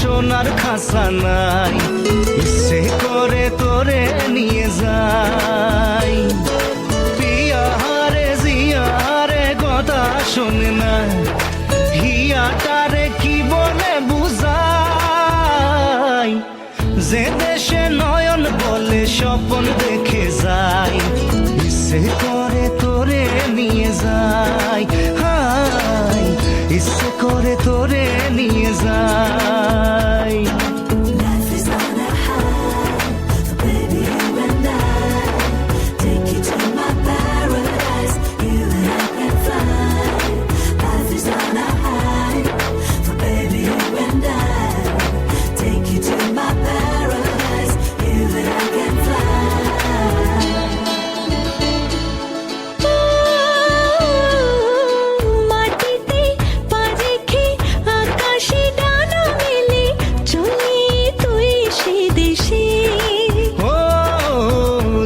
সোনার খাসা নাই, ইচ্ছে করে তোরে নিয়ে যাই। পিয়ারে জিয়ারে কথা শোনে না, হিয়াটারে কি বলে বুঝাই। যে দেশে নয়ন বলে স্বপ্ন দেখে যাই, ইচ্ছে করে তোরে নিয়ে যাই। হাই ইচ্ছে করে তোরে নিয়ে যাই।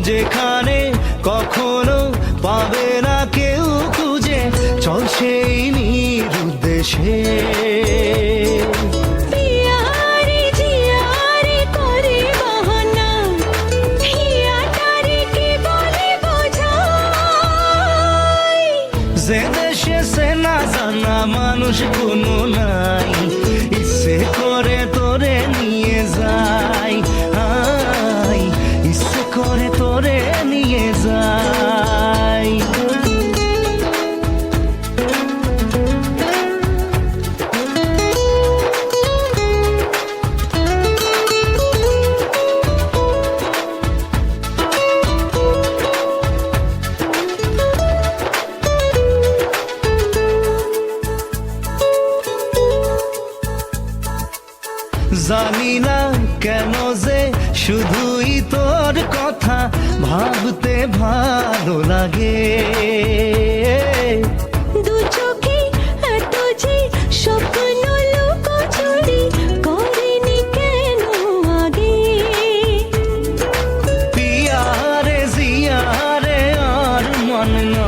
যেখানে কখনো পাবে না কেউ খুঁজে, চল সেই নিরুদ্দেশে। যে দেশে সে না জানা মানুষ কোনো নাই, ইচ্ছে করে তোরে নিয়ে যাই। ইচ্ছে করে তোরে নিয়ে যাই। জানি না কেন যে শুধুই তোর কথা ভাবতে ভালো লাগে। দু চোখে এত যে স্বপ্ন লুকোচুরি করেনি কেন আগে। পিয়ারে জিয়ারে আর মন না,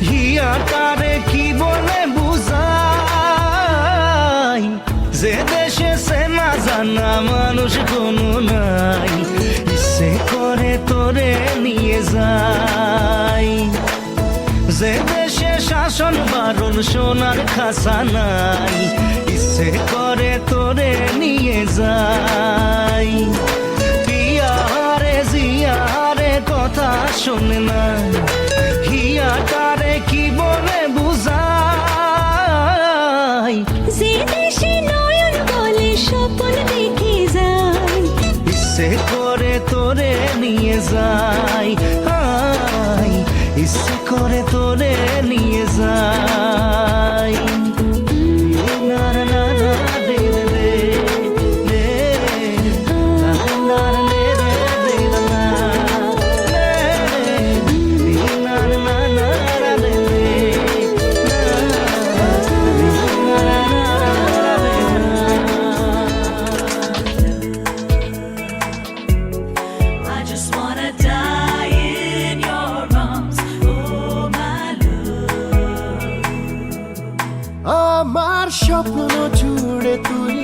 হিয়াটারে কি বলে বুঝাই। যে দেশে সে না জানা মানুষ কোনো নাই, ইচ্ছে করে তোরে নিয়ে যাই। যে দেশে শাসন বারণ সোনার খাসা নাই, ইচ্ছে করে তোরে নিয়ে যাই। পিয়ারে জিয়ারে কথা শোনে না, হিয়াটারে কি বলে বুঝাই। যে দেশে নয়ন বলে স্বপ্ন দেখে যাই, ইচ্ছে করে তোরে নিয়ে যাই। হাই ইচ্ছে করে তোরে নিয়ে যাই। না না না না রে রে রে, না না রে রে রে না, না না না রে রে না, না না রে না। I just wanna die in your arms, oh my love. আমার স্বপ্ন জুড়ে তুই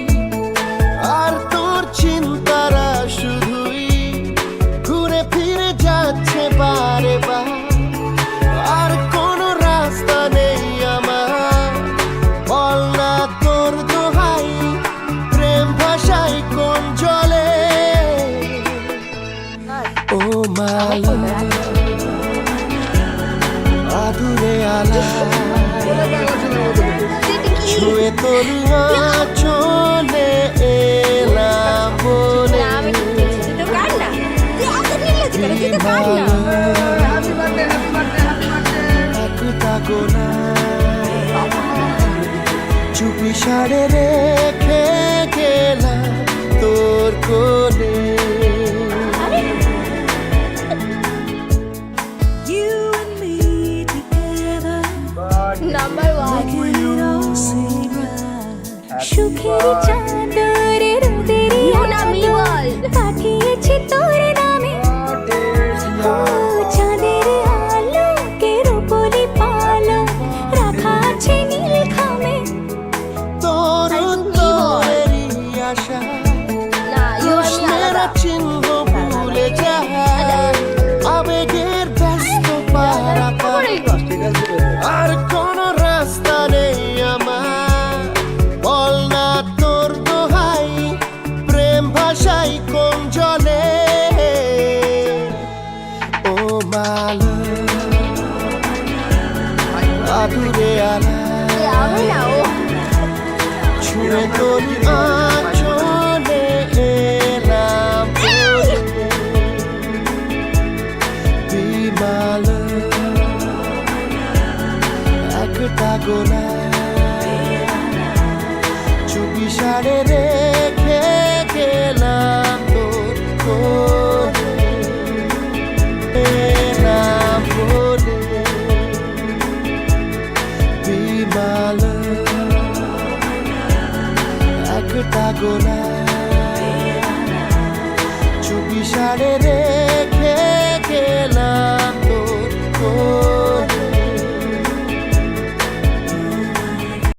আর তোর চিন্তারা শুধুই ঘুরে ফিরে যাচ্ছে বারে বার। আর কোনো রাস্তা নেই আমার, বল না তোর দোহাই, প্রেম ভাষাই কোন জলে। ও মালা আদুরে আলা ছুঁয়ে তোর চলে এলাম বলে। চুপি সাড়ে রেখে গেলাম তোর কোলে। You and me together, number one. we all seem right. সুখের চাঁদের রোদের আলো পাঠিয়েছি তোর নামে। ও চাঁদের আলোকের উপরে পালক রাখা আছে নীল খামে। তোর তোরেরই আদুরে আলা আমি না ও ছুঁয়ে তোর আঁচলে এলাম বলে বিমাল একটা গোলা চুপি সারে রেখে গেলাম তোর কোলে এলাম বলে বিমাল একটা গোলা চুপি সারে